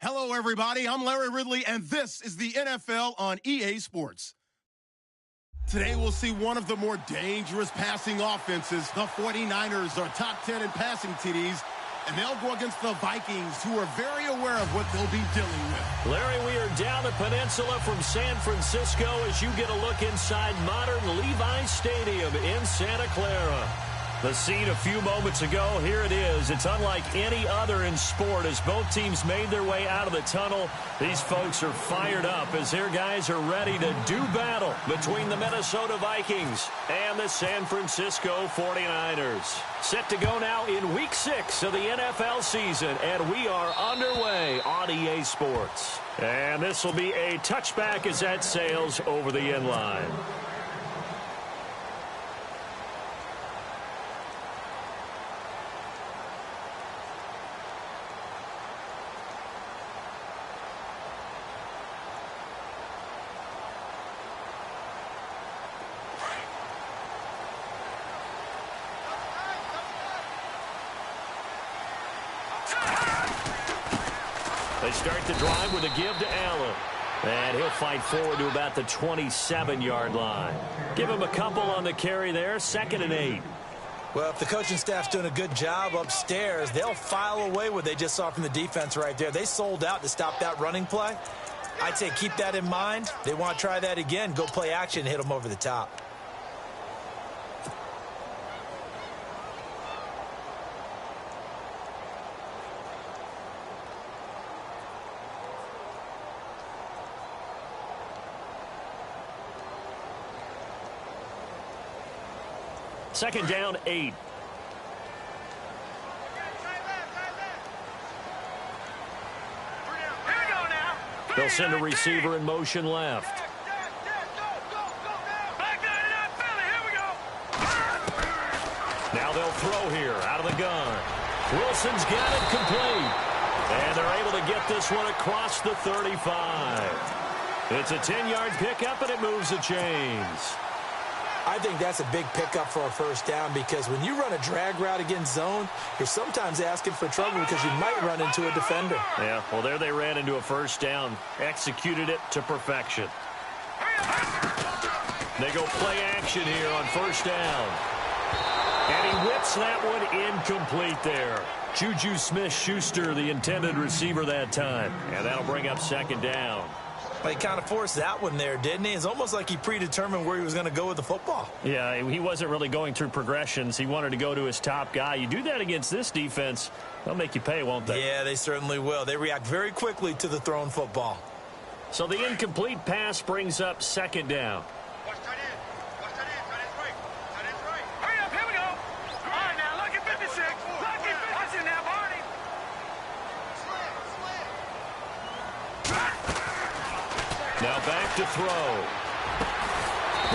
Hello, everybody. I'm Larry Ridley, and this is the NFL on EA Sports. Today, we'll see one of the more dangerous passing offenses. The 49ers are top 10 in passing TDs, and they'll go against the Vikings, who are very aware of what they'll be dealing with. Larry, we are down the peninsula from San Francisco as you get a look inside modern Levi's Stadium in Santa Clara. The scene a few moments ago, here it is. It's unlike any other in sport as both teams made their way out of the tunnel. These folks are fired up as their guys are ready to do battle between the Minnesota Vikings and the San Francisco 49ers. Set to go now in Week 6 of the NFL season, and we are underway on EA Sports. And this will be a touchback as that sails over the end line. They start the drive with a give to Allen. And he'll fight forward to about the 27-yard line. Give him a couple on the carry there, 2nd and 8. Well, if the coaching staff's doing a good job upstairs, they'll file away what they just saw from the defense right there. They sold out to stop that running play. I'd say keep that in mind. They want to try that again. Go play action and hit them over the top. Second down, 8. They'll send a receiver in motion left. Now they'll throw here out of the gun. Wilson's got it complete. And they're able to get this one across the 35. It's a 10-yard pickup, and it moves the chains. I think that's a big pickup for a first down because when you run a drag route against zone, you're sometimes asking for trouble because you might run into a defender. Yeah, well, there they ran into a first down. Executed it to perfection. They go play action here on first down. And he whips that one incomplete there. Juju Smith-Schuster, the intended receiver that time. And that'll bring up second down. Well, he kind of forced that one there, didn't he? It's almost like he predetermined where he was going to go with the football. Yeah, he wasn't really going through progressions. He wanted to go to his top guy. You do that against this defense, they'll make you pay, won't they? Yeah, they certainly will. They react very quickly to the thrown football. So the incomplete pass brings up second down. Now back to throw.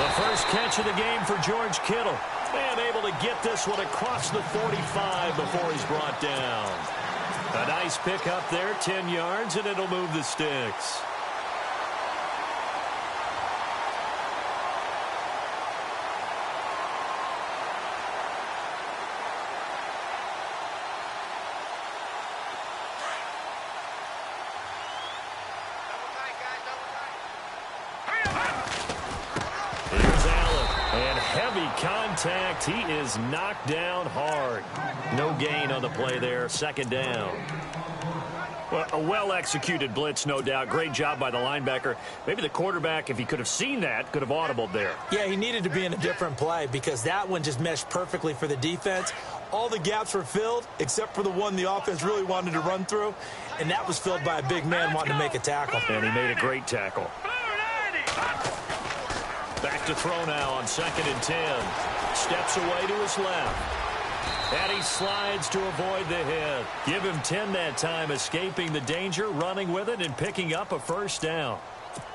The first catch of the game for George Kittle. And able to get this one across the 45 before he's brought down. A nice pickup there, 10 yards, and it'll move the sticks. Contact. He is knocked down hard. No gain on the play there. Second down. Well, a well-executed blitz, no doubt. Great job by the linebacker. Maybe the quarterback, if he could have seen that, could have audibled there. Yeah, he needed to be in a different play because that one just meshed perfectly for the defense. All the gaps were filled except for the one the offense really wanted to run through, and that was filled by a big man wanting to make a tackle. And he made a great tackle. Back to throw now on 2nd and 10. Steps away to his left. And he slides to avoid the hit. Give him 10 that time, escaping the danger, running with it, and picking up a first down.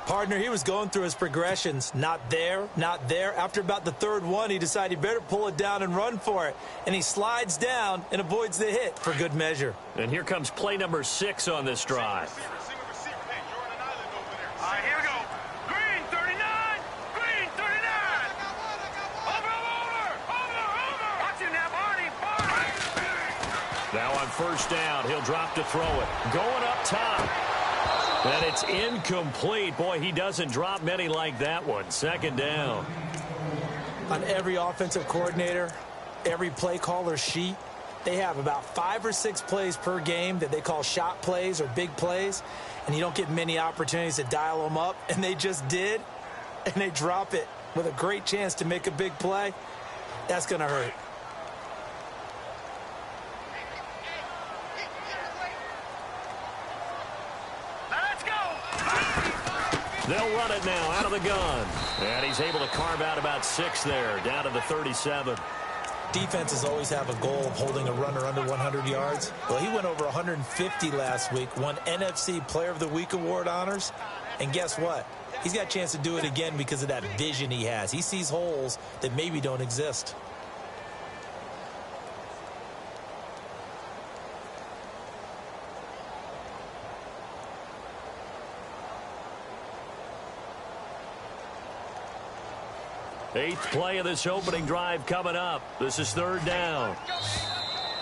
Partner, he was going through his progressions. Not there, not there. After about the third one, he decided he better pull it down and run for it. And he slides down and avoids the hit for good measure. And here comes play number 6 on this drive. Here we go. Green 39. Green 39. Over. Watch it now, Barney. Now on first down, he'll drop to throw it. Going up top. And it's incomplete. Boy, he doesn't drop many like that one. Second down. On every offensive coordinator, every play caller sheet, they have about 5 or 6 plays per game that they call shot plays or big plays, and you don't get many opportunities to dial them up, and they just did, and they drop it with a great chance to make a big play. That's going to hurt. They'll run it now out of the gun. And he's able to carve out about 6 there, down to the 37. Defenses always have a goal of holding a runner under 100 yards. Well, he went over 150 last week, won NFC Player of the Week award honors. And guess what? He's got a chance to do it again because of that vision he has. He sees holes that maybe don't exist. Eighth play of this opening drive coming up. This is third down.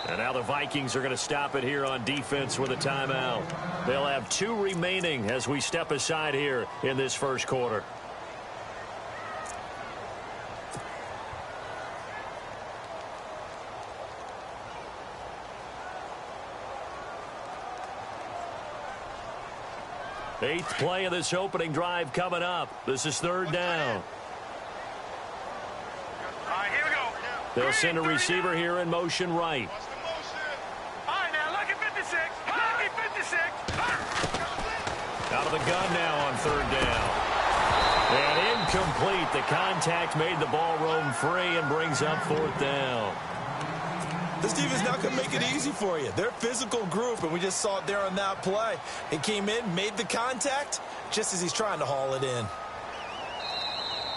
And now the Vikings are going to stop it here on defense with a timeout. They'll have 2 remaining as we step aside here in this first quarter. Eighth play of this opening drive coming up. This is third down. They'll send a receiver here in motion right. All right, now look at 56. Look at 56. Out of the gun now on third down. And incomplete. The contact made the ball roam free and brings up fourth down. This team is not going to make it easy for you. They're a physical group, and we just saw it there on that play. It came in, made the contact, just as he's trying to haul it in.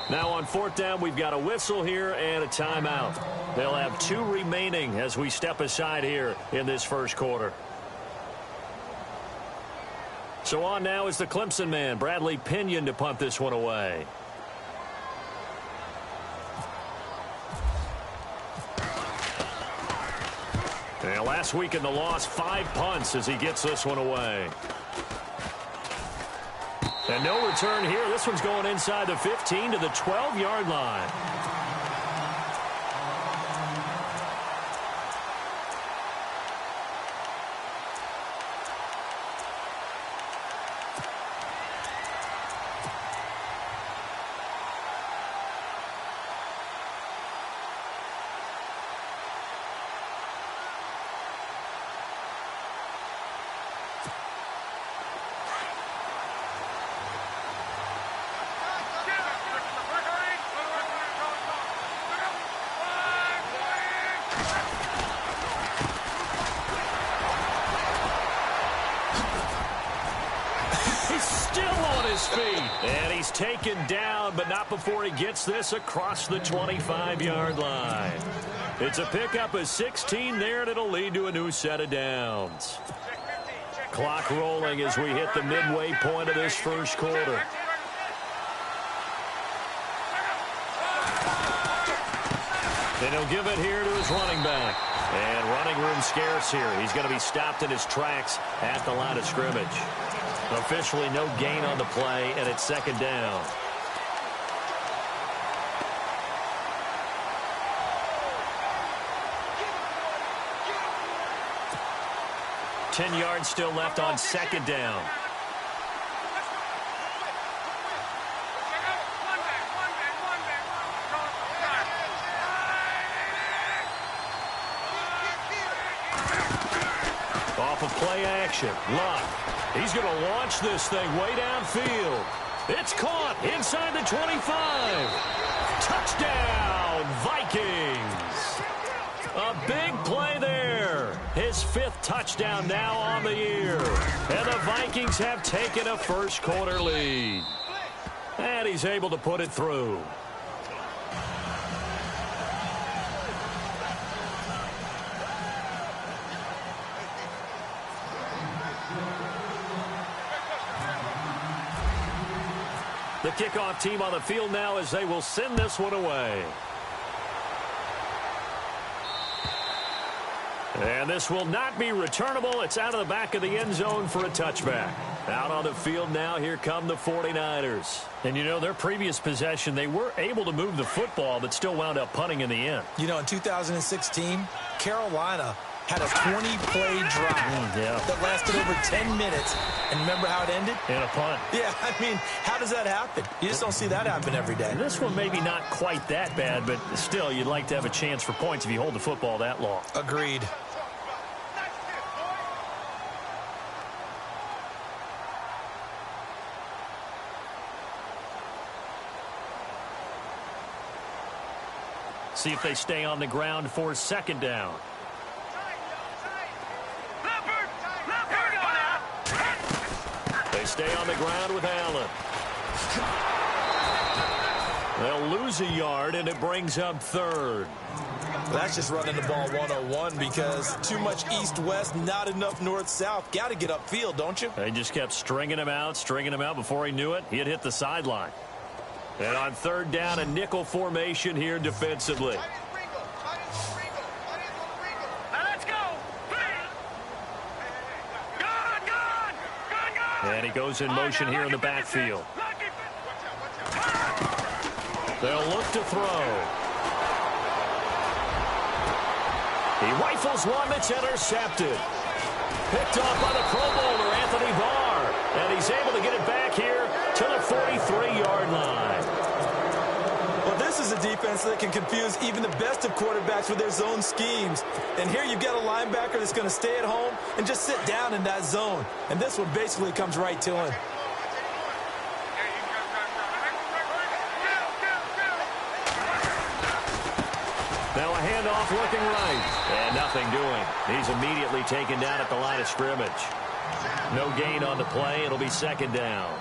Now on fourth down, we've got a whistle here and a timeout. They'll have 2 remaining as we step aside here in this first quarter. So on now is the Clemson man, Bradley Pinion, to punt this one away. And last week in the loss, 5 punts as he gets this one away. And no return here. This one's going inside the 15 to the 12-yard line. And he's taken down, but not before he gets this across the 25-yard line. It's a pickup of 16 there, and it'll lead to a new set of downs. Clock rolling as we hit the midway point of this first quarter. And he'll give it here to his running back. And running room scarce here. He's going to be stopped in his tracks at the line of scrimmage. Officially no gain on the play, and it's second down. Ten yards still left on second down. Off of play action. Luck. He's going to launch this thing way downfield. It's caught inside the 25. Touchdown, Vikings. A big play there. His 5th touchdown now on the year. And the Vikings have taken a first quarter lead. And he's able to put it through. The kickoff team on the field now as they will send this one away. And this will not be returnable. It's out of the back of the end zone for a touchback. Out on the field now, here come the 49ers. And, you know, their previous possession, they were able to move the football, but still wound up punting in the end. You know, in 2016, Carolina had a 20-play drive that lasted over 10 minutes. And remember how it ended? In a punt. Yeah, I mean, how does that happen? You just don't see that happen every day. This one maybe not quite that bad, but still, you'd like to have a chance for points if you hold the football that long. Agreed. See if they stay on the ground for second down. They stay on the ground with Allen. They'll lose a yard, and it brings up third. That's just running the ball 101 because too much east-west, not enough north-south. Got to get upfield, don't you? They just kept stringing him out. Before he knew it, he had hit the sideline. And on third down, a nickel formation here defensively. And he goes in motion here in the backfield. They'll look to throw. He rifles one that's intercepted. Picked off by the Pro Bowler, Anthony Barr. And he's able to get it back here to the 43-yard line. Well, this is a defense that can confuse even the best of quarterbacks with their zone schemes. And here you've got a linebacker that's going to stay at home and just sit down in that zone. And this one basically comes right to him. Now a handoff looking right. And nothing doing. He's immediately taken down at the line of scrimmage. No gain on the play. It'll be second down.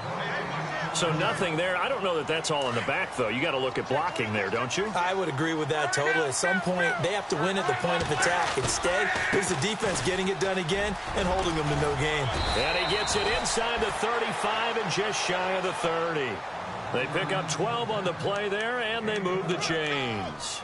So nothing there. I don't know that that's all in the back, though. You got to look at blocking there, don't you? I would agree with that totally. At some point, they have to win at the point of attack. Instead, it's the defense getting it done again and holding them to no gain. And he gets it inside the 35 and just shy of the 30. They pick up 12 on the play there, and they move the chains.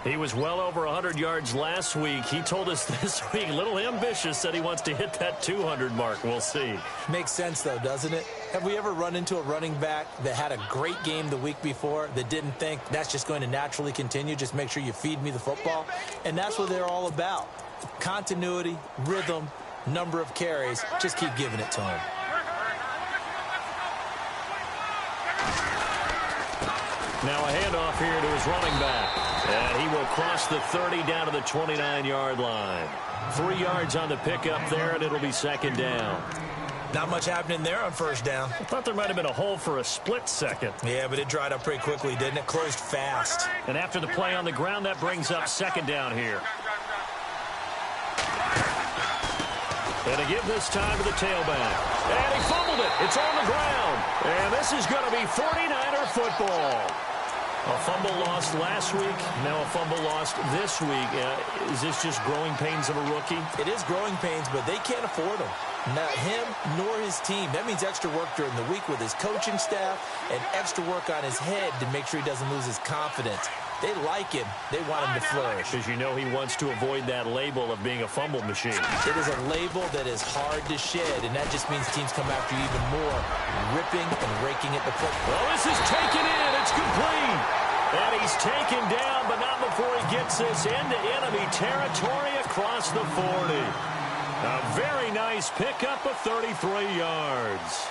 He was well over 100 yards last week. He told us this week, a little ambitious, said he wants to hit that 200 mark. We'll see. Makes sense, though, doesn't it? Have we ever run into a running back that had a great game the week before that didn't think that's just going to naturally continue? Just make sure you feed me the football. And that's what they're all about. Continuity, rhythm, number of carries. Just keep giving it to him. Now a handoff here to his running back. And he will cross the 30 down to the 29-yard line. 3 yards on the pickup there, and it'll be second down. Not much happening there on first down. I thought there might have been a hole for a split second. Yeah, but it dried up pretty quickly, didn't it? Closed fast. And after the play on the ground, that brings up second down here. And to give this time to the tailback. And he fumbled it. It's on the ground. And this is going to be 49er football. A fumble lost last week, now a fumble lost this week. Is this just growing pains of a rookie? It is growing pains, but they can't afford them. Not him nor his team. That means extra work during the week with his coaching staff and extra work on his head to make sure he doesn't lose his confidence. They like him. They want him to flourish. Because you know he wants to avoid that label of being a fumble machine. It is a label that is hard to shed, and that just means teams come after you even more, ripping and raking at the football. Well, this is taken in. It's complete. And he's taken down, but not before he gets this into enemy territory across the 40. A very nice pickup of 33 yards.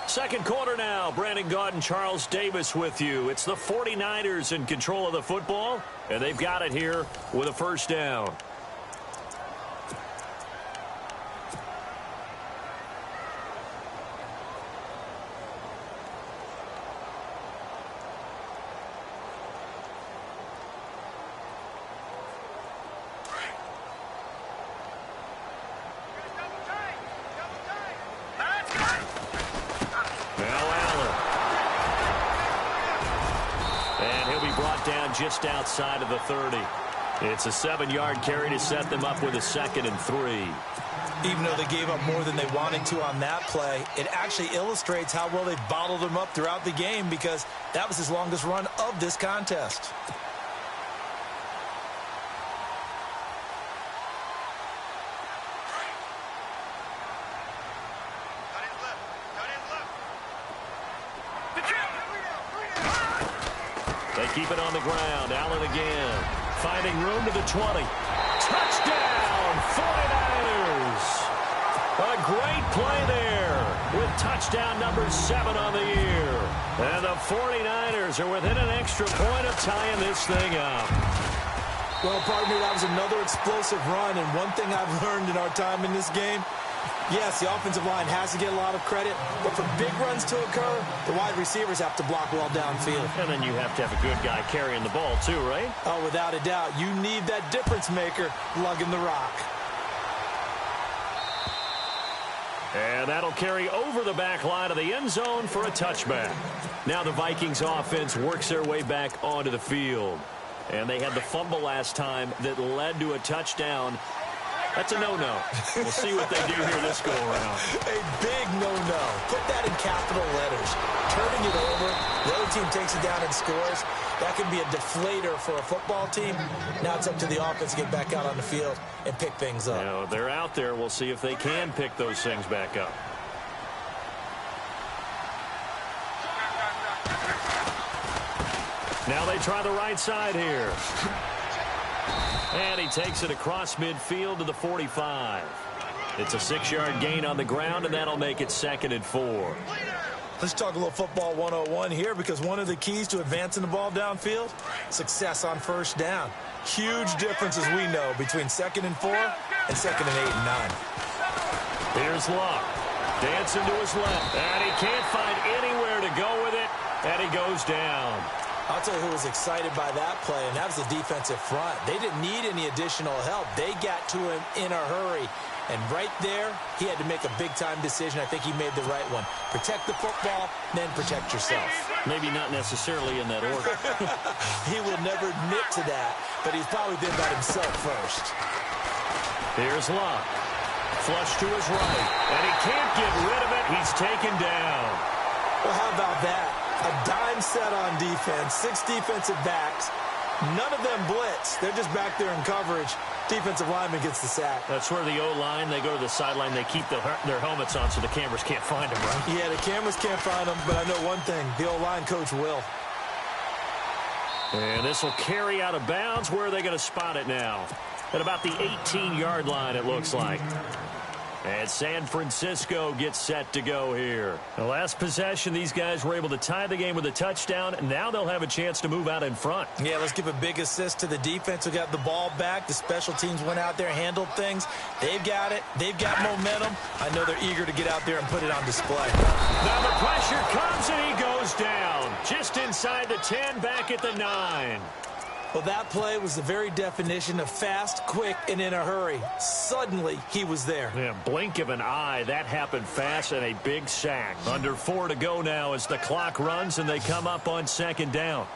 Second quarter now. Brandon Gaudin, Charles Davis with you. It's the 49ers in control of the football, and they've got it here with a first down. Just outside of the 30. It's a 7-yard carry to set them up with a 2nd and 3. Even though they gave up more than they wanted to on that play, it actually illustrates how well they've bottled them up throughout the game because that was his longest run of this contest. They keep it on the ground. Allen again. Finding room to the 20. Touchdown, 49ers. A great play there with touchdown number 7 on the year. And the 49ers are within an extra point of tying this thing up. Well, partner, that was another explosive run. And one thing I've learned in our time in this game, yes, the offensive line has to get a lot of credit, but for big runs to occur, the wide receivers have to block well downfield. And then you have to have a good guy carrying the ball too, right? Oh, without a doubt. You need that difference maker lugging the rock. And that'll carry over the back line of the end zone for a touchback. Now the Vikings offense works their way back onto the field. And they had the fumble last time that led to a touchdown. That's a no-no. We'll see what they do here this go-around. A big no-no. Put that in capital letters. Turning it over, the other team takes it down and scores. That can be a deflator for a football team. Now it's up to the offense to get back out on the field and pick things up. You know, they're out there. We'll see if they can pick those things back up. Now they try the right side here. And he takes it across midfield to the 45. It's a 6-yard gain on the ground, and that'll make it 2nd and 4. Let's talk a little football 101 here, because one of the keys to advancing the ball downfield, success on first down. Huge difference, as we know, between 2nd and 4 and 2nd and 8 and 9. Here's Luck. Dancing to his left. And he can't find anywhere to go with it, and he goes down. I'll tell you who was excited by that play, and that was the defensive front. They didn't need any additional help. They got to him in a hurry. And right there, he had to make a big-time decision. I think he made the right one. Protect the football, then protect yourself. Maybe not necessarily in that order. He will never admit to that, but he's probably been about himself first. Here's Luck. Flush to his right. And he can't get rid of it. He's taken down. Well, how about that? A dime set on defense, 6 defensive backs. None of them blitz. They're just back there in coverage. Defensive lineman gets the sack. That's where the O-line, they go to the sideline, they keep their helmets on so the cameras can't find them, right? Yeah, the cameras can't find them, but I know one thing. The O-line coach will. And this will carry out of bounds. Where are they going to spot it now? At about the 18-yard line, it looks like. And San Francisco gets set to go here. The last possession, these guys were able to tie the game with a touchdown. Now they'll have a chance to move out in front. Yeah, let's give a big assist to the defense who got the ball back. The special teams went out there, handled things. They've got it. They've got momentum. I know they're eager to get out there and put it on display. Now the pressure comes and he goes down. Just inside the 10, back at the 9. Well, that play was the very definition of fast, quick, and in a hurry. Suddenly, he was there. Yeah, blink of an eye. That happened fast and a big sack. Under 4 to go now as the clock runs and they come up on 2nd down.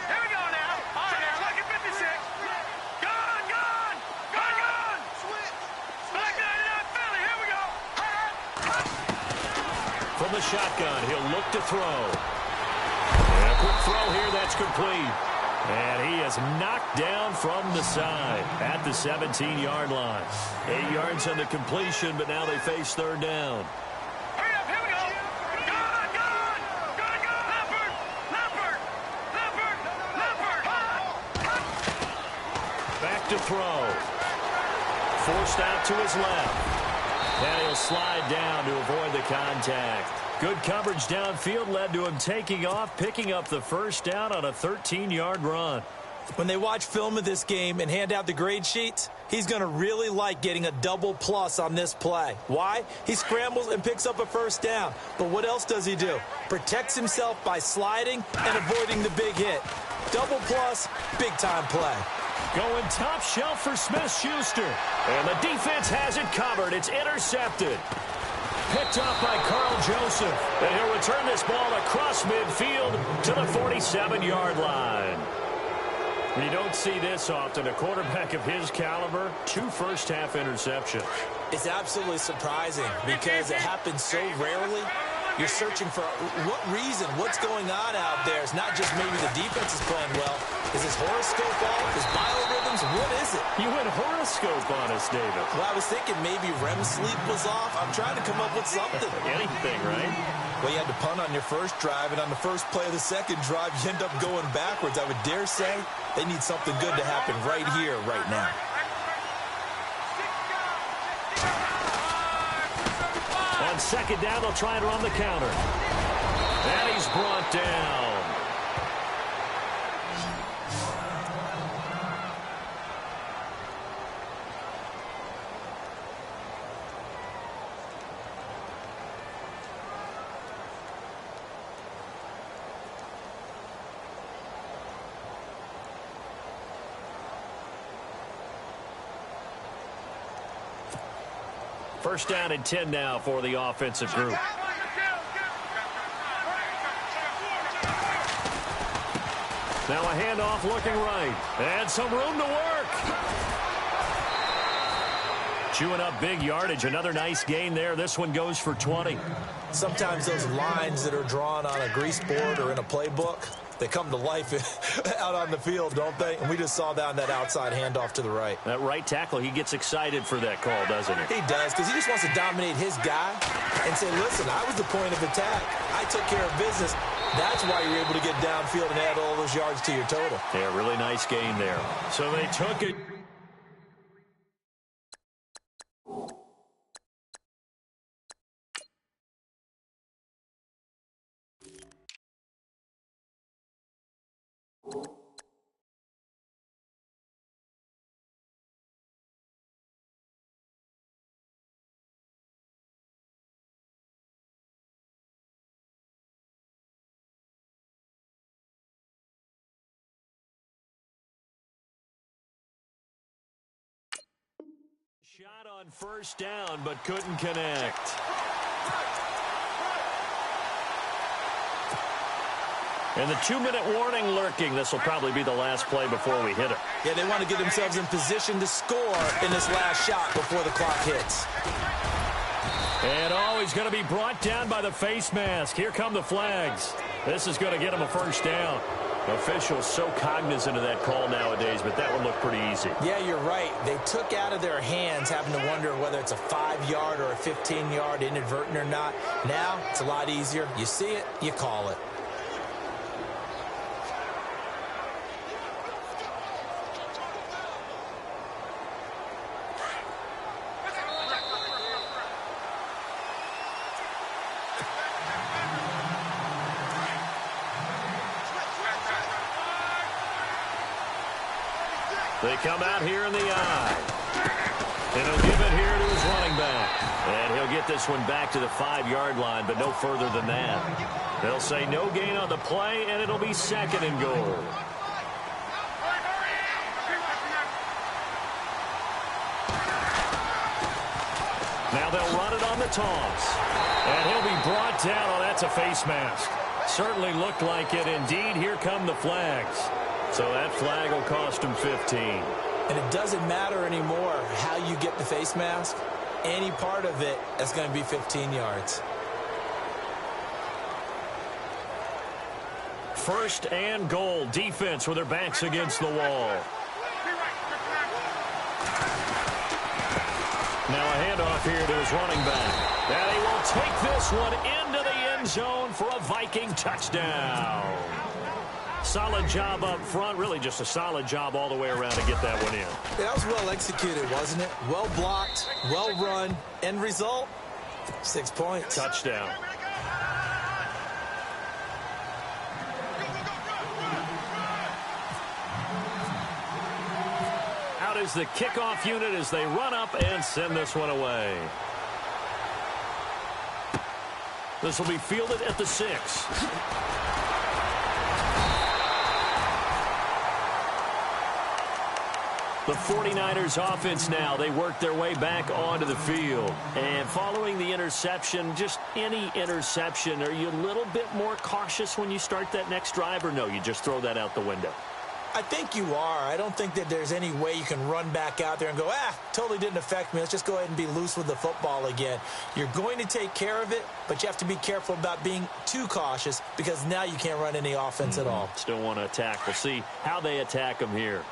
Here we go now. All right, now, look at 56. Gone, gone, gone, gone. Switch. Back 99 Philly. Here we go. From the shotgun, he'll look to throw. And a quick throw here, that's complete. And he is knocked down from the side at the 17-yard line. 8 yards on the completion, but now they face 3rd down. Hurry up, here we go. Gone, gone, gone, gone. Leopard, leopard, leopard, leopard. Back to throw. Forced out to his left. And he'll slide down to avoid the contact. Good coverage downfield led to him taking off, picking up the 1st down on a 13-yard run. When they watch film of this game and hand out the grade sheets, he's going to really like getting a double plus on this play. Why? He scrambles and picks up a 1st down. But what else does he do? Protects himself by sliding and avoiding the big hit. Double plus, big-time play. Going top shelf for Smith-Schuster. And the defense has it covered. It's intercepted. Picked off by Carl Joseph. And he'll return this ball across midfield to the 47-yard line. You don't see this often. A quarterback of his caliber, 2 first-half interceptions. It's absolutely surprising because it happens so rarely. You're searching for what reason, what's going on out there. It's not just maybe the defense is playing well. Is his horoscope off? His biorhythms? What is it? You went horoscope on us, David. Well, I was thinking maybe REM sleep was off. I'm trying to come up with something. Anything, right? Well, you had to punt on your first drive, and on the first play of the second drive, you end up going backwards. I would dare say they need something good to happen right here, right now. On second down, they'll try and run the counter. And he's brought down. First down and 10 now for the offensive group. Now a handoff looking right. And some room to work. Chewing up big yardage. Another nice gain there. This one goes for 20. Sometimes those lines that are drawn on a grease board or in a playbook, they come to life out on the field, don't they? And we just saw that on that outside handoff to the right. That right tackle, he gets excited for that call, doesn't he? He does, because he just wants to dominate his guy and say, listen, I was the point of attack. I took care of business. That's why you're able to get downfield and add all those yards to your total. Yeah, really nice gain there. So they took it. Shot on first down, but couldn't connect. And the 2-minute warning lurking. This will probably be the last play before we hit it. Yeah, they want to get themselves in position to score in this last shot before the clock hits. And he's going to be brought down by the face mask. Here come the flags. This is going to get him a first down. Officials so cognizant of that call nowadays, but that would look pretty easy. Yeah, you're right. They took out of their hands having to wonder whether it's a 5-yard or a 15-yard inadvertent or not. Now, it's a lot easier. You see it, you call it. They come out here in the eye. And he'll give it here to his running back. And he'll get this one back to the 5-yard line, but no further than that. They'll say no gain on the play, and it'll be second and goal. Now they'll run it on the toss. And he'll be brought down. Oh, that's a face mask. Certainly looked like it. Indeed, here come the flags. So that flag will cost him 15. And it doesn't matter anymore how you get the face mask. Any part of it is going to be 15 yards. First and goal. Defense with their backs against the wall. Now a handoff here to his running back. And he will take this one into the end zone for a Viking touchdown. Solid job up front. Really just a solid job all the way around to get that one in. Yeah, that was well executed, wasn't it? Well blocked, well run. End result, 6 points. Touchdown. Out is the kickoff unit as they run up and send this one away. This will be fielded at the 6. The 49ers offense now, they work their way back onto the field. And following the interception, just any interception, are you a little bit more cautious when you start that next drive, or no, you just throw that out the window? I think you are. I don't think that there's any way you can run back out there and go, totally didn't affect me. Let's just go ahead and be loose with the football again. You're going to take care of it, but you have to be careful about being too cautious because now you can't run any offense at all. Still want to attack. We'll see how they attack them here.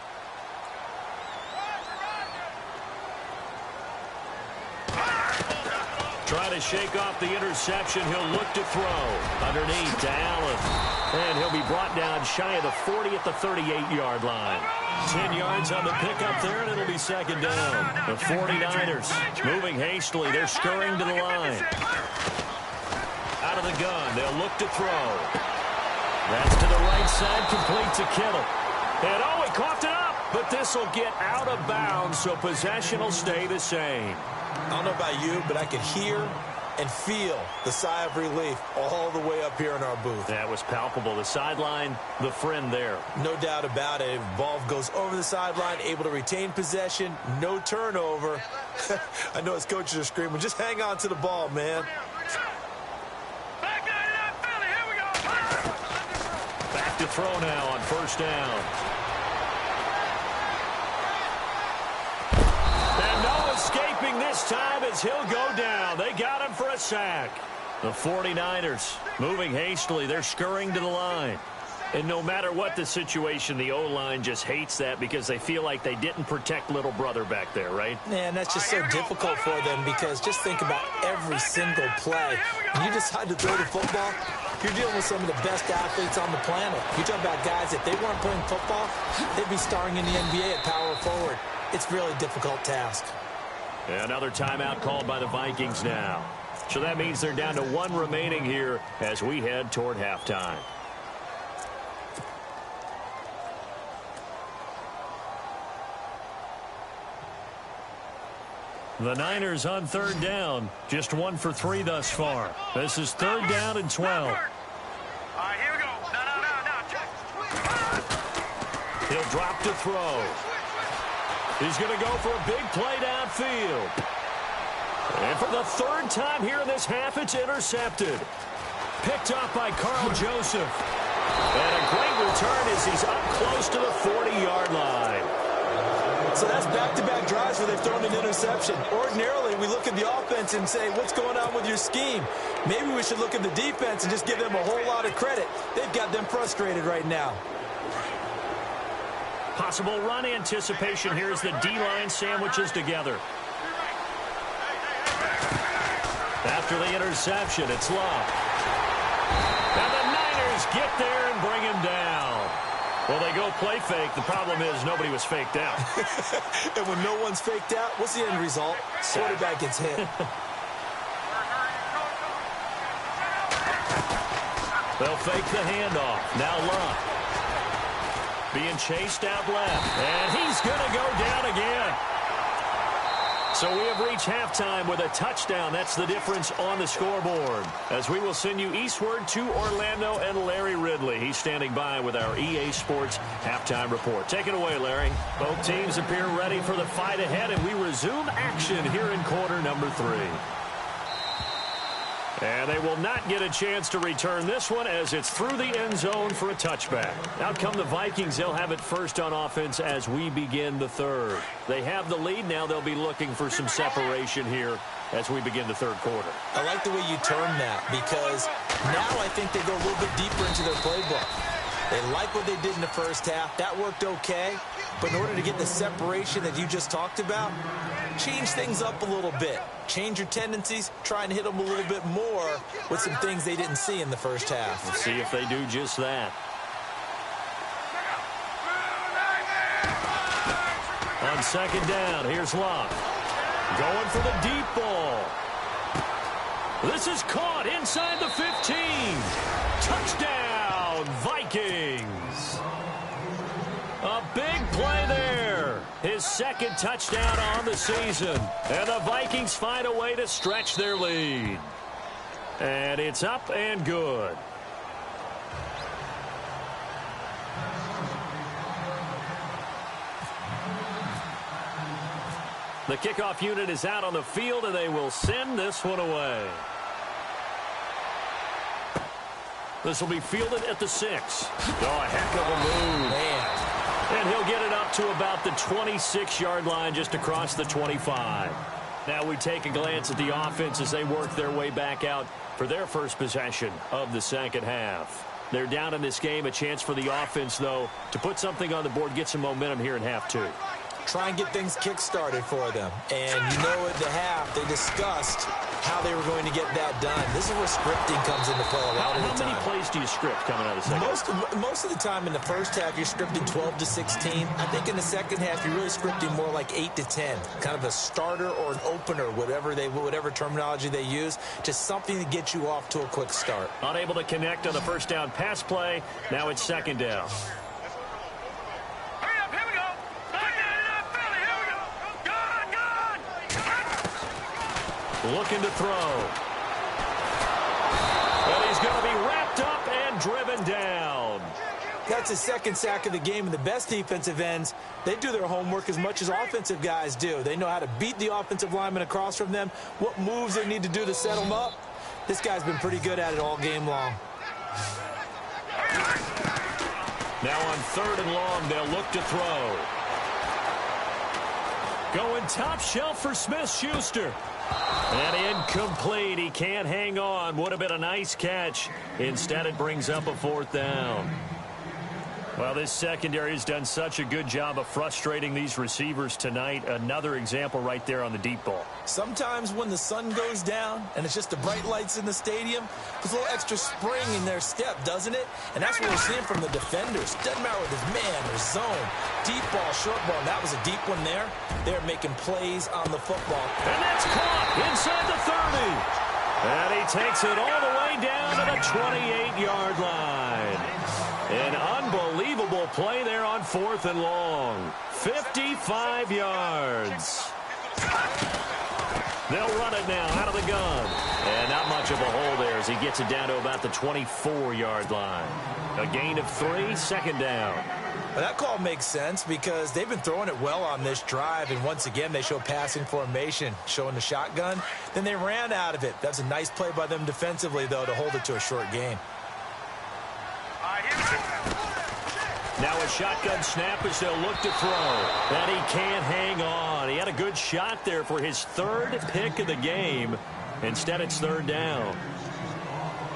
Trying to shake off the interception. He'll look to throw. Underneath to Allen. And he'll be brought down shy of the 40 at the 38-yard line. 10 yards on the pickup there, and it'll be second down. The 49ers moving hastily. They're scurrying to the line. Out of the gun. They'll look to throw. That's to the right side, complete to Kittle. And he coughed it up. But this will get out of bounds, so possession will stay the same. I don't know about you, but I could hear and feel the sigh of relief all the way up here in our booth. That was palpable. The sideline, the friend there. No doubt about it. Ball goes over the sideline, able to retain possession, no turnover. I know his coaches are screaming, just hang on to the ball, man. Back to throw now on first down. Escaping this time as he'll go down. They got him for a sack. The 49ers moving hastily. They're scurrying to the line. And no matter what the situation, the O-line just hates that because they feel like they didn't protect little brother back there, right? Man, that's just so difficult for them because just think about every single play. When you decide to throw the football, you're dealing with some of the best athletes on the planet. You talk about guys, if they weren't playing football, they'd be starring in the NBA at power forward. It's a really difficult task. Another timeout called by the Vikings now. So that means they're down to one remaining here as we head toward halftime. The Niners on third down. Just 1 for 3 thus far. This is third down and 12. All right, here we go. No. He'll drop to throw. He's going to go for a big play downfield. And for the third time here in this half, it's intercepted. Picked up by Carl Joseph. And a great return as he's up close to the 40-yard line. So that's back-to-back drives where they've thrown an interception. Ordinarily, we look at the offense and say, what's going on with your scheme? Maybe we should look at the defense and just give them a whole lot of credit. They've got them frustrated right now. Possible run anticipation here as the D-line sandwiches together. After the interception, it's Love. And the Niners get there and bring him down. Well, they go play fake. The problem is nobody was faked out. And when no one's faked out, what's the end result? Quarterback gets hit. They'll fake the handoff. Now Love. Being chased out left. And he's going to go down again. So we have reached halftime with a touchdown. That's the difference on the scoreboard. As we will send you eastward to Orlando and Larry Ridley. He's standing by with our EA Sports halftime report. Take it away, Larry. Both teams appear ready for the fight ahead, and we resume action here in quarter number 3. And they will not get a chance to return this one as it's through the end zone for a touchback. Out come the Vikings. They'll have it first on offense as we begin the third. They have the lead. Now they'll be looking for some separation here as we begin the third quarter. I like the way you term that because now I think they go a little bit deeper into their playbook. They like what they did in the first half. That worked okay. But in order to get the separation that you just talked about, change things up a little bit. Change your tendencies. Try and hit them a little bit more with some things they didn't see in the first half. Let's see if they do just that. On second down, here's Love. Going for the deep ball. This is caught inside the 15. Touchdown, Vikings. A big play there. His second touchdown on the season. And the Vikings find a way to stretch their lead. And it's up and good. The kickoff unit is out on the field, and they will send this one away. This will be fielded at the 6. Oh, a heck of a move. Man, And he'll get it up to about the 26-yard line, just across the 25. Now we take a glance at the offense as they work their way back out for their first possession of the second half. They're down in this game. A chance for the offense, though, to put something on the board, get some momentum here in half two. Try and get things kick-started for them. And you know at the half, they discussed how they were going to get that done. This is where scripting comes into play a lot of the time. How many plays do you script coming out of the second half? Most of the time in the first half, you're scripting 12 to 16. I think in the second half, you're really scripting more like 8 to 10. Kind of a starter or an opener, whatever terminology they use. Just something to get you off to a quick start. Unable to connect on the first down pass play. Now it's second down. Looking to throw. And he's going to be wrapped up and driven down. That's his second sack of the game, and the best defensive ends, they do their homework as much as offensive guys do. They know how to beat the offensive lineman across from them, what moves they need to do to set them up. This guy's been pretty good at it all game long. Now on 3rd and long, they'll look to throw. Going top shelf for Smith-Schuster. And incomplete. He can't hang on. Would have been a nice catch. Instead, it brings up a 4th down. Well, this secondary has done such a good job of frustrating these receivers tonight. Another example right there on the deep ball. Sometimes when the sun goes down and it's just the bright lights in the stadium, there's a little extra spring in their step, doesn't it? And that's what we're seeing from the defenders. Doesn't matter whether it's man or zone, deep ball, short ball. And that was a deep one there. They're making plays on the football. And that's caught inside the 30. And he takes it all the way down to the 28-yard line. An unbelievable play there on 4th and long. 55 yards. They'll run it now out of the gun. And not much of a hole there as he gets it down to about the 24-yard line. A gain of 3, second down. Well, that call makes sense because they've been throwing it well on this drive, and once again they show passing formation, showing the shotgun. Then they ran out of it. That's a nice play by them defensively, though, to hold it to a short gain. Now a shotgun snap as they'll look to throw. And he can't hang on. He had a good shot there for his 3rd pick of the game. Instead, it's 3rd down.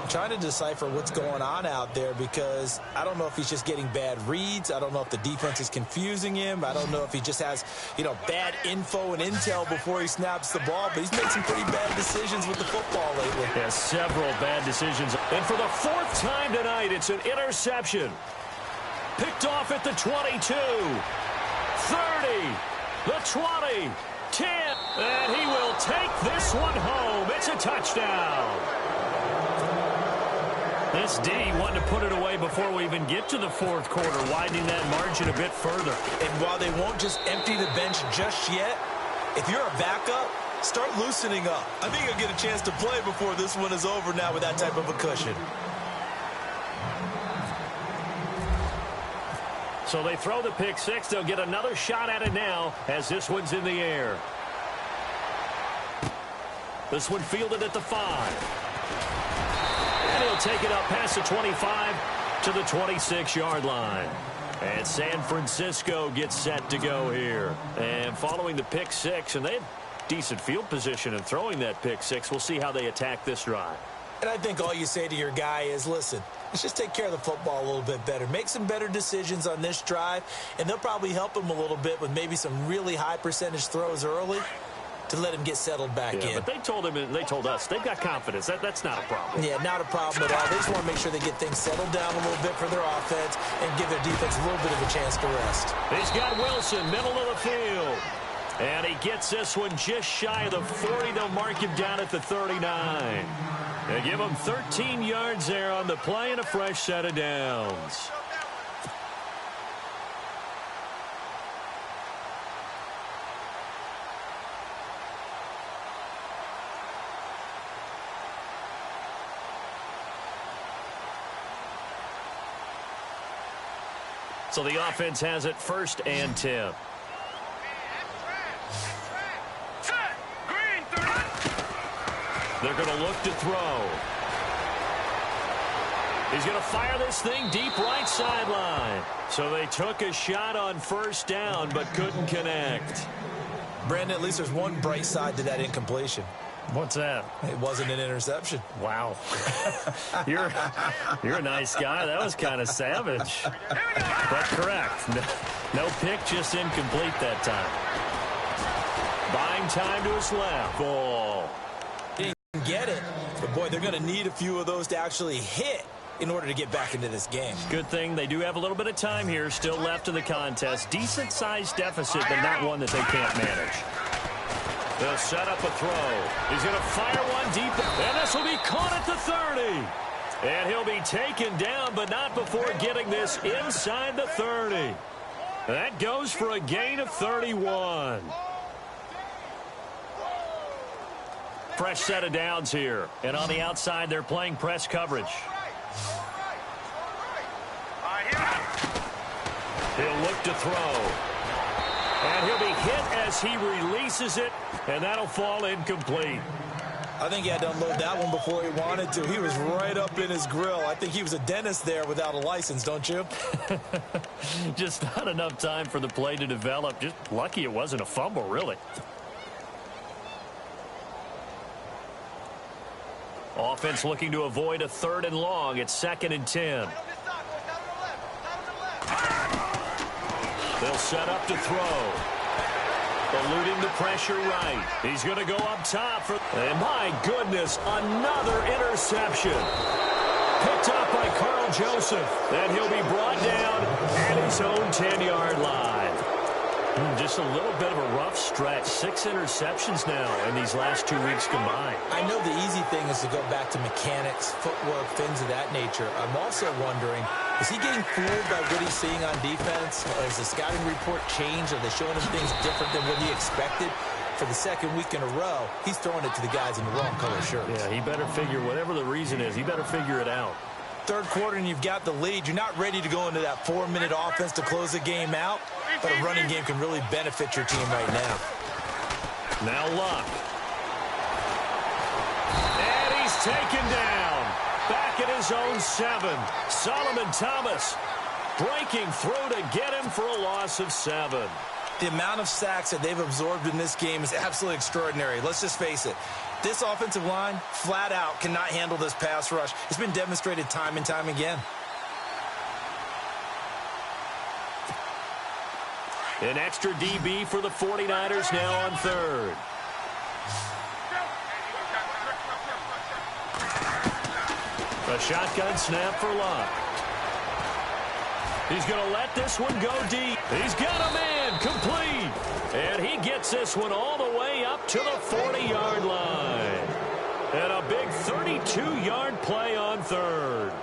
I'm trying to decipher what's going on out there because I don't know if he's just getting bad reads. I don't know if the defense is confusing him. I don't know if he just has, bad info and intel before he snaps the ball. But he's made some pretty bad decisions with the football lately. Yeah, several bad decisions. And for the 4th time tonight, it's an interception. Picked off at the 22, 30, the 20, 10, and he will take this one home. It's a touchdown. This D wanted to put it away before we even get to the 4th quarter, widening that margin a bit further. And while they won't just empty the bench just yet, if you're a backup, start loosening up. I think you'll get a chance to play before this one is over now with that type of a cushion. So they throw the pick 6. They'll get another shot at it now as this one's in the air. This one fielded at the 5. And he'll take it up past the 25 to the 26-yard line. And San Francisco gets set to go here. And following the pick 6, and they had decent field position in throwing that pick 6. We'll see how they attack this drive. And I think all you say to your guy is, listen, let's just take care of the football a little bit better. Make some better decisions on this drive, and they'll probably help him a little bit with maybe some really high percentage throws early to let him get settled back in. But they told him, and they told us, they've got confidence. That's not a problem. Yeah, not a problem at all. They just want to make sure they get things settled down a little bit for their offense and give their defense a little bit of a chance to rest. He's got Wilson, middle of the field. And he gets this one just shy of the 40. They'll mark him down at the 39. They give him 13 yards there on the play and a fresh set of downs. So the offense has it 1st and 10. They're going to look to throw. He's going to fire this thing deep right sideline. So they took a shot on first down but couldn't connect. Brandon, at least there's one bright side to that incompletion. What's that? It wasn't an interception. Wow. You're a nice guy. That was kind of savage. But correct. No pick, just incomplete that time. Buying time to his left. Ball. He didn't get it. But, boy, they're going to need a few of those to actually hit in order to get back into this game. Good thing they do have a little bit of time here still left in the contest. Decent-sized deficit, but not one that they can't manage. They'll set up a throw. He's going to fire one deep, and this will be caught at the 30. And he'll be taken down, but not before getting this inside the 30. That goes for a gain of 31. Fresh set of downs here. And on the outside, they're playing press coverage. He'll look to throw. And he'll be hit as he releases it, and that'll fall incomplete. I think he had to unload that one before he wanted to. He was right up in his grill. I think he was a dentist there without a license, don't you? Just not enough time for the play to develop. Just lucky it wasn't a fumble, really. Offense looking to avoid a 3rd and long. It's 2nd and 10. They'll set up to throw. Eluding the pressure right. He's going to go up top. And my goodness, another interception. Picked up by Carl Joseph. And he'll be brought down at his own 10-yard line. Just a little bit of a rough stretch. 6 interceptions now in these last 2 weeks combined. I know the easy thing is to go back to mechanics, footwork, things of that nature. I'm also wondering, is he getting fooled by what he's seeing on defense? Has the scouting report changed? Are they showing him things different than what he expected? For the 2nd week in a row, he's throwing it to the guys in the wrong color shirts. Yeah, he better figure, whatever the reason is, he better figure it out. 3rd quarter and you've got the lead. You're not ready to go into that 4-minute offense to close the game out, but a running game can really benefit your team right now. Now Luck. And he's taken down. Back at his own 7. Solomon Thomas breaking through to get him for a loss of 7. The amount of sacks that they've absorbed in this game is absolutely extraordinary. Let's just face it. This offensive line, flat out, cannot handle this pass rush. It's been demonstrated time and time again. An extra DB for the 49ers now on 3rd. A shotgun snap for Luck. He's going to let this one go deep. He's got a man complete. And he gets this one all the way up to the 40-yard line. And a big 32-yard play on 3rd.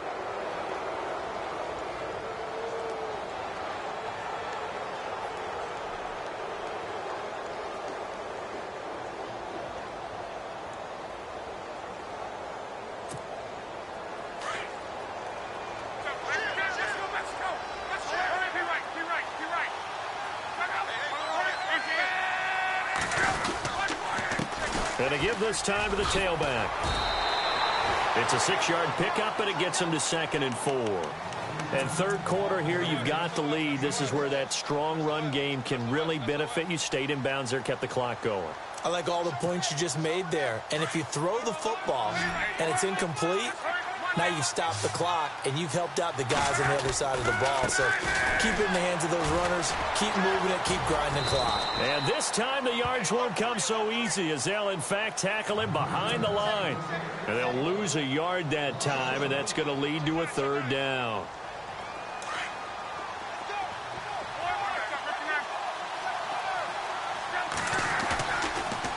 And to give this time to the tailback. It's a 6-yard pickup, and it gets him to 2nd and 4. And 3rd quarter here, you've got the lead. This is where that strong run game can really benefit you. Stayed in bounds there, kept the clock going. I like all the points you just made there. And if you throw the football and it's incomplete, now you've stopped the clock and you've helped out the guys on the other side of the ball. So keep it in the hands of those runners. Keep moving it. Keep grinding clock. And this time the yards won't come so easy as they'll, in fact, tackle him behind the line. And they'll lose a yard that time, and that's going to lead to a 3rd down.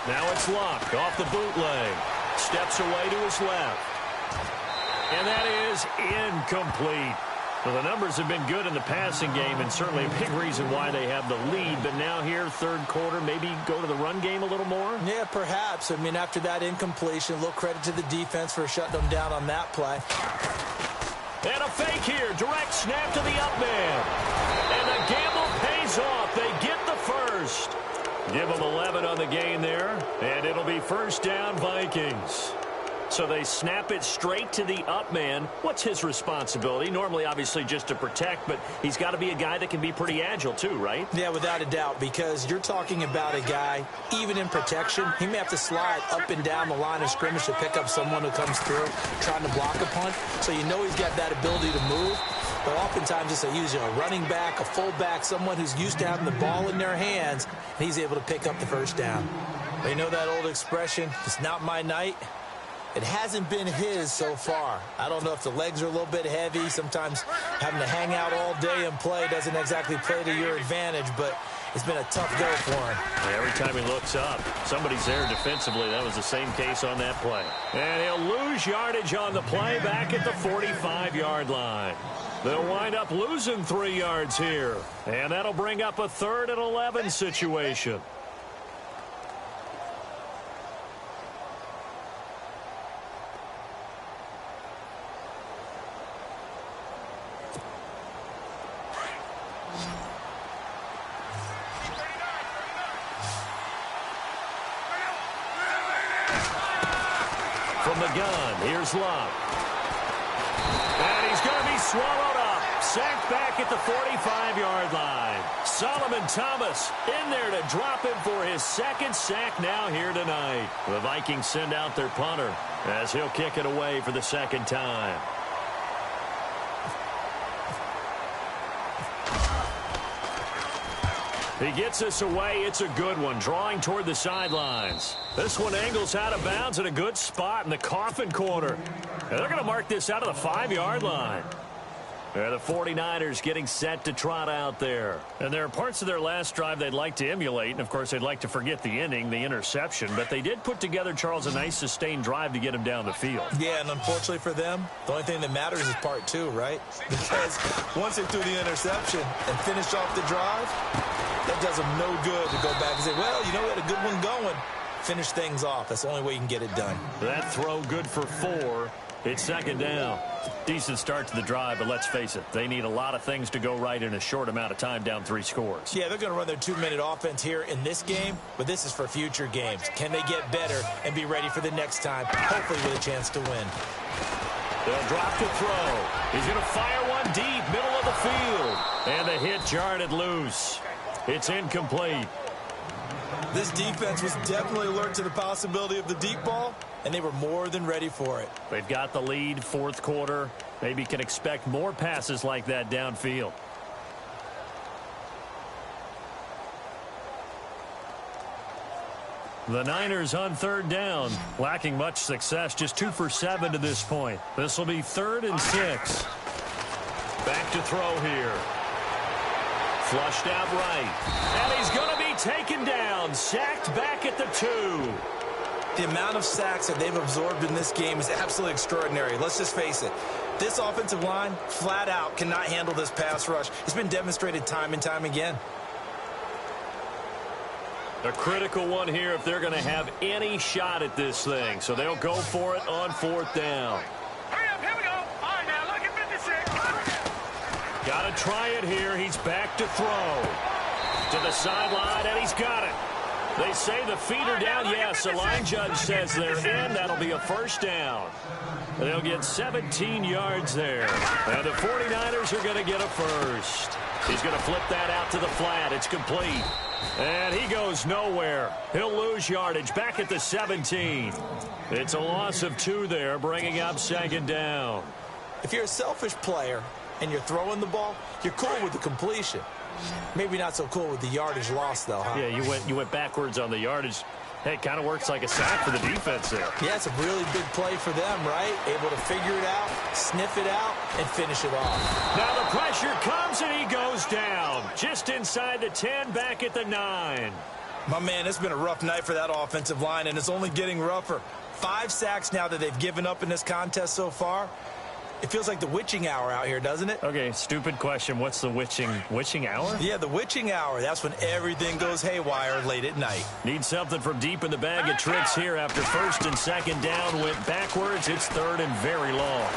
Now it's Luck off the bootleg. Steps away to his left. And that is incomplete. Well, the numbers have been good in the passing game, and certainly a big reason why they have the lead. But now here, 3rd quarter, maybe go to the run game a little more? Yeah, perhaps. I mean, after that incompletion, a little credit to the defense for shutting them down on that play. And a fake here. Direct snap to the up man. And the gamble pays off. They get the first. Give them 11 on the game there, and it'll be 1st down Vikings. So they snap it straight to the up man. What's his responsibility? Normally, obviously, just to protect, but he's got to be a guy that can be pretty agile too, right? Yeah, without a doubt, because you're talking about a guy, even in protection, he may have to slide up and down the line of scrimmage to pick up someone who comes through trying to block a punt. So you know he's got that ability to move. But oftentimes it's usually a running back, a fullback, someone who's used to having the ball in their hands, and he's able to pick up the first down. But you know that old expression, it's not my night. It hasn't been his so far. I don't know if the legs are a little bit heavy. Sometimes having to hang out all day and play doesn't exactly play to your advantage, but it's been a tough go for him. Every time he looks up, somebody's there defensively. That was the same case on that play. And he'll lose yardage on the play back at the 45-yard line. They'll wind up losing 3 yards here. And that'll bring up a 3rd and 11 situation. From the gun, here's Love. And he's going to be swallowed up. Sacked back at the 45-yard line. Solomon Thomas in there to drop him for his 2nd sack now here tonight. The Vikings send out their punter as he'll kick it away for the 2nd time. He gets this away. It's a good one, drawing toward the sidelines. This one angles out of bounds at a good spot in the coffin corner. And they're going to mark this out of the 5-yard line. The 49ers getting set to trot out there. And there are parts of their last drive they'd like to emulate. And, of course, they'd like to forget the inning, the interception. But they did put together, Charles, a nice sustained drive to get him down the field. Yeah, and unfortunately for them, the only thing that matters is part 2, right? Because once they threw the interception and finished off the drive, that does them no good to go back and say, well, you know, we had a good one going. Finish things off. That's the only way you can get it done. That throw good for 4. It's 2nd down. Decent start to the drive, but let's face it, they need a lot of things to go right in a short amount of time, down 3 scores. Yeah, they're going to run their 2-minute offense here in this game, but this is for future games. Can they get better and be ready for the next time, hopefully with a chance to win? They'll drop to throw. He's going to fire one deep, middle of the field. And the hit jarred loose. It's incomplete. This defense was definitely alert to the possibility of the deep ball, and they were more than ready for it. They've got the lead, 4th quarter. Maybe can expect more passes like that downfield. The Niners on 3rd down, lacking much success, just 2 for 7 to this point. This will be 3rd and 6. Back to throw here. Flushed out right. And he's going to be taken down, sacked back at the 2. The amount of sacks that they've absorbed in this game is absolutely extraordinary. Let's just face it. This offensive line, flat out, cannot handle this pass rush. It's been demonstrated time and time again. A critical one here if they're going to have any shot at this thing. So they'll go for it on 4th down. Hurry up, here we go. All right, now, look at 56. Got to try it here. He's back to throw. To the sideline, and he's got it. They say the feet are down. Yes, the line judge says they're in. That'll be a 1st down. They'll get 17 yards there. And the 49ers are going to get a 1st. He's going to flip that out to the flat. It's complete. And he goes nowhere. He'll lose yardage back at the 17. It's a loss of 2 there, bringing up 2nd down. If you're a selfish player and you're throwing the ball, you're cool with the completion. Maybe not so cool with the yardage loss, though, huh? Yeah, you went backwards on the yardage. Hey, it kind of works like a sack for the defense there. Yeah, it's a really big play for them, right? Able to figure it out, sniff it out, and finish it off. Now the pressure comes, and he goes down. Just inside the 10, back at the 9. My man, it's been a rough night for that offensive line, and it's only getting rougher. 5 sacks now that they've given up in this contest so far. It feels like the witching hour out here, doesn't it? Okay, stupid question. What's the witching hour? Yeah, the witching hour. That's when everything goes haywire late at night. Need something from deep in the bag of tricks here after 1st and 2nd down. Went backwards. It's 3rd and very long.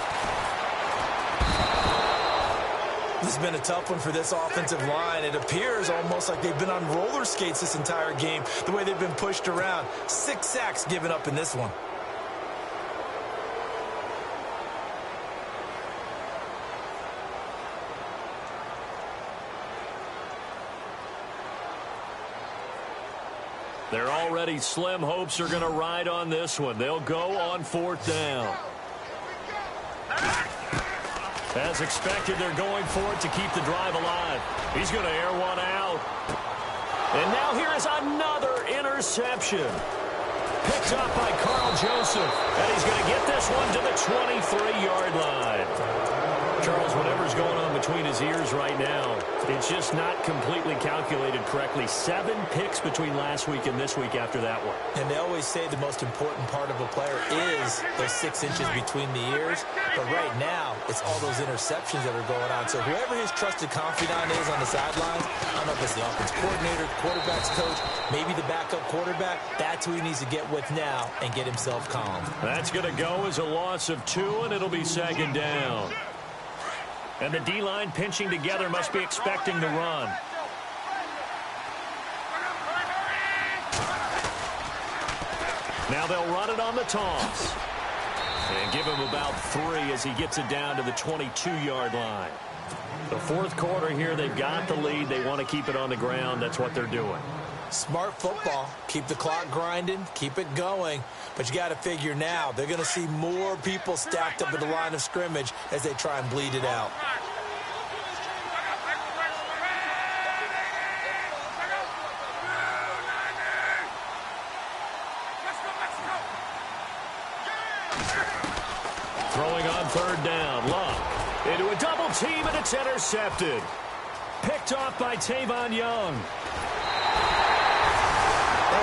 This has been a tough one for this offensive line. It appears almost like they've been on roller skates this entire game, the way they've been pushed around. 6 sacks given up in this one. Their already slim hopes are going to ride on this one. They'll go on 4th down. As expected, they're going for it to keep the drive alive. He's going to air one out. And now here is another interception. Picked up by Carl Joseph. And he's going to get this one to the 23-yard line. Charles, whatever's going on between his ears right now, it's just not completely calculated correctly. 7 picks between last week and this week after that one. And they always say the most important part of a player is those 6 inches between the ears. But right now, it's all those interceptions that are going on. So whoever his trusted confidant is on the sidelines, I don't know if it's the offense coordinator, quarterback's coach, maybe the backup quarterback, that's who he needs to get with now and get himself calm. That's going to go as a loss of 2, and it'll be 2nd down. And the D-line pinching together must be expecting the run. Now they'll run it on the toss. And give him about 3 as he gets it down to the 22-yard line. The 4th quarter here, they've got the lead. They want to keep it on the ground. That's what they're doing. Smart football. Keep the clock grinding. Keep it going. But you got to figure now, they're going to see more people stacked up at the line of scrimmage as they try and bleed it out. Throwing on 3rd down. Luck into a double team, and it's intercepted. Picked off by Tavon Young.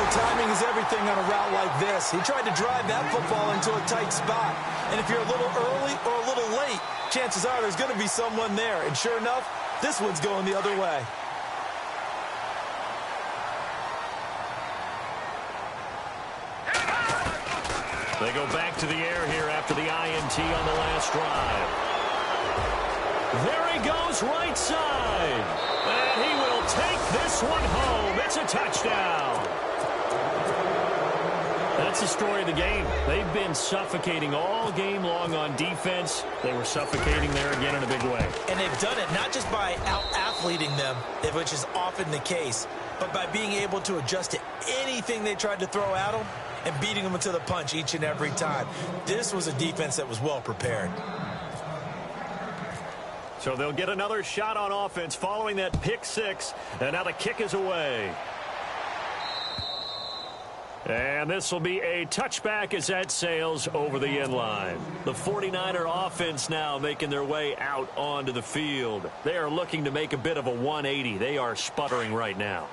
Timing is everything on a route like this. He tried to drive that football into a tight spot. And if you're a little early or a little late, chances are there's going to be someone there. And sure enough, this one's going the other way. They go back to the air here after the INT on the last drive. There he goes right side. And he will take this one home. It's a touchdown. That's the story of the game. They've been suffocating all game long on defense. They were suffocating there again in a big way. And they've done it not just by out-athleting them, which is often the case, but by being able to adjust to anything they tried to throw at them and beating them to the punch each and every time. This was a defense that was well prepared. So they'll get another shot on offense following that pick 6, and now the kick is away. And this will be a touchback as that sails over the end line. The 49er offense now making their way out onto the field. They are looking to make a bit of a 180. They are sputtering right now.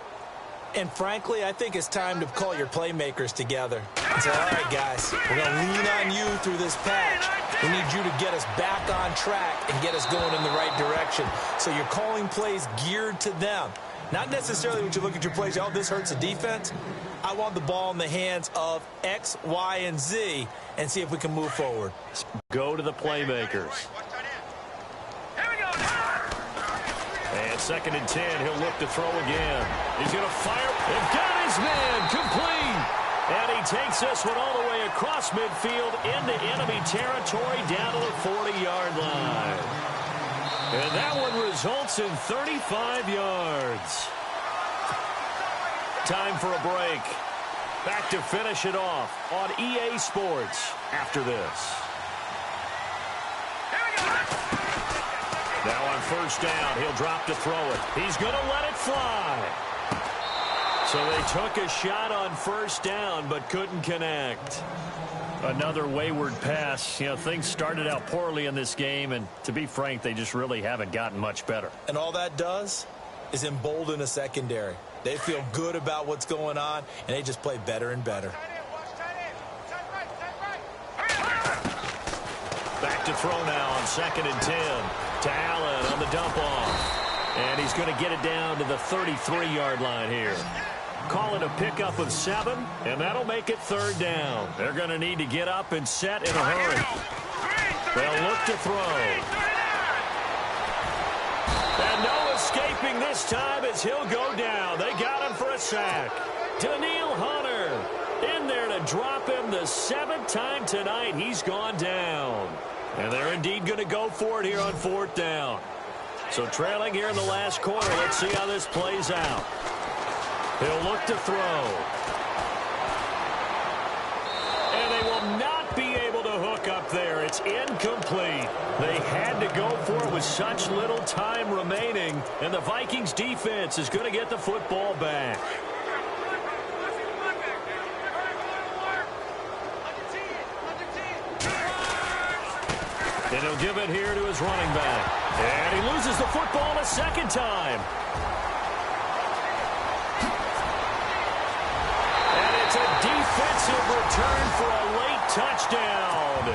And frankly, I think it's time to call your playmakers together and say, all right, guys, we're going to lean on you through this patch. We need you to get us back on track and get us going in the right direction. So you're calling plays geared to them. Not necessarily when you look at your plays, oh, this hurts the defense. I want the ball in the hands of X, Y, and Z and see if we can move forward. Go to the playmakers. And 2nd and 10, he'll look to throw again. He's going to fire. They've got his man complete. And he takes this one all the way across midfield into enemy territory down to the 40-yard line. And that one results in 35 yards. Time for a break. Back to finish it off on EA Sports after this. Now on 1st down, he'll drop to throw it. He's going to let it fly. So they took a shot on 1st down but couldn't connect. Another wayward pass. You know, things started out poorly in this game, and to be frank, they just really haven't gotten much better. And all that does is embolden a secondary. They feel good about what's going on, and they just play better and better. Back to throw now on 2nd and 10. To Allen on the dump off. And he's going to get it down to the 33-yard line here. Call it a pickup of 7, and that'll make it 3rd down. They're going to need to get up and set in a hurry. They'll look to throw. And no escaping this time as he'll go down. They got him for a sack. Daniil Hunter in there to drop him the 7th time tonight. He's gone down. And they're indeed going to go for it here on 4th down. So trailing here in the last quarter, let's see how this plays out. He'll look to throw. incomplete. They had to go for it with such little time remaining, and the Vikings defense is going to get the football back. And he'll give it here to his running back. And he loses the football a second time. And it's a defensive return for a late touchdown.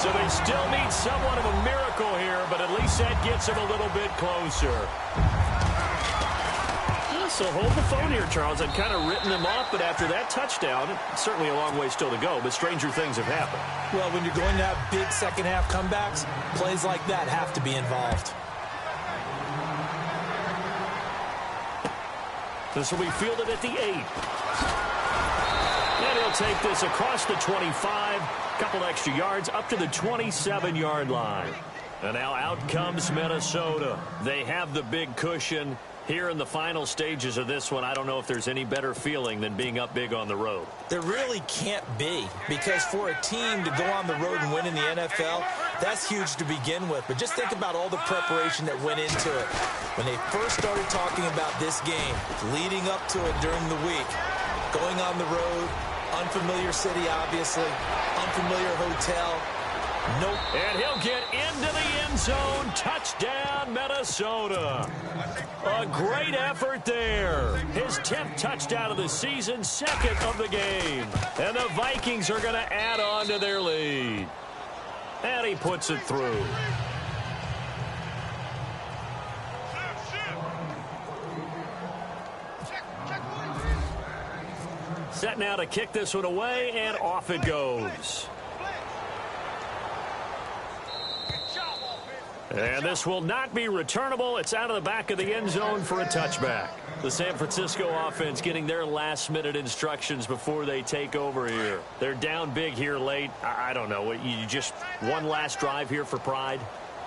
So they still need somewhat of a miracle here, but at least that gets him a little bit closer. So hold the phone here, Charles. I've kind of written them off, but after that touchdown, certainly a long way still to go, but stranger things have happened. Well, when you're going to have big second-half comebacks, plays like that have to be involved. This will be fielded at the 8. And he'll take this across the 25, couple extra yards up to the 27-yard line. And now out comes Minnesota. They have the big cushion. Here in the final stages of this one, I don't know if there's any better feeling than being up big on the road. There really can't be, because for a team to go on the road and win in the NFL, that's huge to begin with. But just think about all the preparation that went into it. When they first started talking about this game, leading up to it during the week, going on the road, unfamiliar city, obviously, unfamiliar hotel. Nope. And he'll get into the end zone. Touchdown, Minnesota. A great effort there. His 10th touchdown of the season, second of the game. And the Vikings are going to add on to their lead. And he puts it through. Set now to kick this one away, and off it goes. And this will not be returnable. It's out of the back of the end zone for a touchback. The San Francisco offense getting their last-minute instructions before they take over here. They're down big here late. I don't know. You just one last drive here for pride?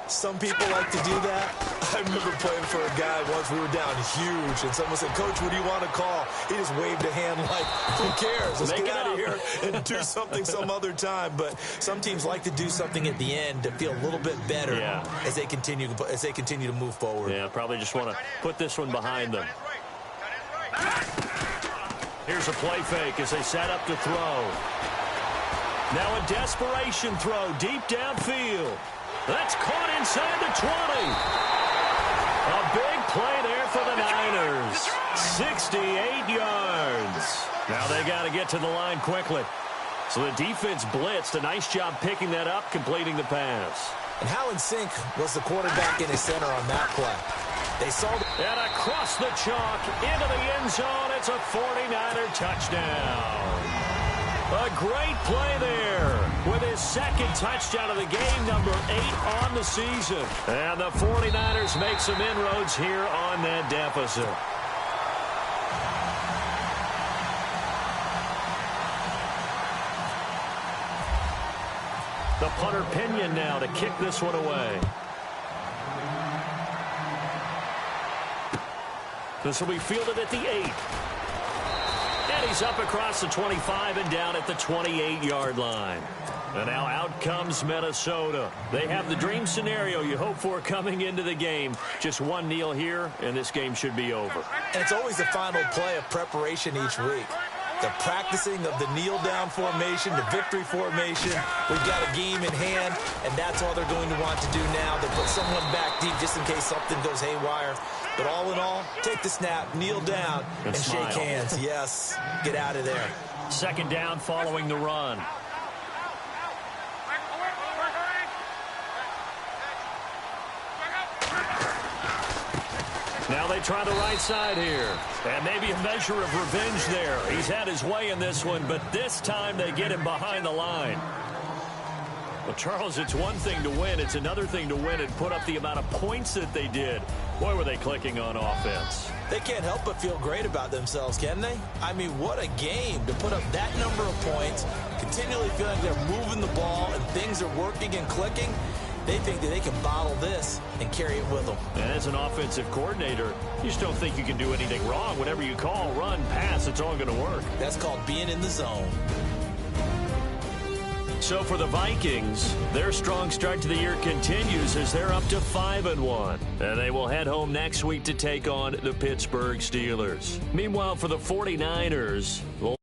Some people like to do that. I remember playing for a guy once. We were down huge, and someone said, "Coach, what do you want to call?" He just waved a hand like, "Who cares? Let's get out of here and do something some other time." But some teams like to do something at the end to feel a little bit better as they continue to move forward. Yeah, probably just want to put this one behind them. Here's a play fake as they set up to throw. Now a desperation throw deep downfield. That's caught inside the 20. A big play there for the Niners. 68 yards. Now they got to get to the line quickly. So the defense blitzed. A nice job picking that up, completing the pass. And how in sync was the quarterback in his center on that play? They saw and across the chalk into the end zone. It's a 49er touchdown. A great play there with his second touchdown of the game, number 8 on the season. And the 49ers make some inroads here on that deficit. The punter Pinion now to kick this one away. This will be fielded at the 8. And he's up across the 25 and down at the 28-yard line. And now out comes Minnesota. They have the dream scenario you hope for coming into the game. Just one kneel here, and this game should be over. And it's always the final play of preparation each week. The practicing of the kneel-down formation, the victory formation. We've got a game in hand, and that's all they're going to want to do now. They put someone back deep just in case something goes haywire. But all in all, take the snap, kneel down, and shake hands. Yes, get out of there. Second down following the run. Now they try the right side here. And maybe a measure of revenge there. He's had his way in this one, but this time they get him behind the line. Well, Charles, it's one thing to win. It's another thing to win and put up the amount of points that they did. Boy, were they clicking on offense. They can't help but feel great about themselves, can they? I mean, what a game to put up that number of points, continually feeling they're moving the ball and things are working and clicking. They think that they can bottle this and carry it with them. And as an offensive coordinator, you just don't think you can do anything wrong. Whatever you call, run, pass, it's all going to work. That's called being in the zone. So for the Vikings, their strong start to the year continues as they're up to 5-1. And they will head home next week to take on the Pittsburgh Steelers. Meanwhile, for the 49ers, well,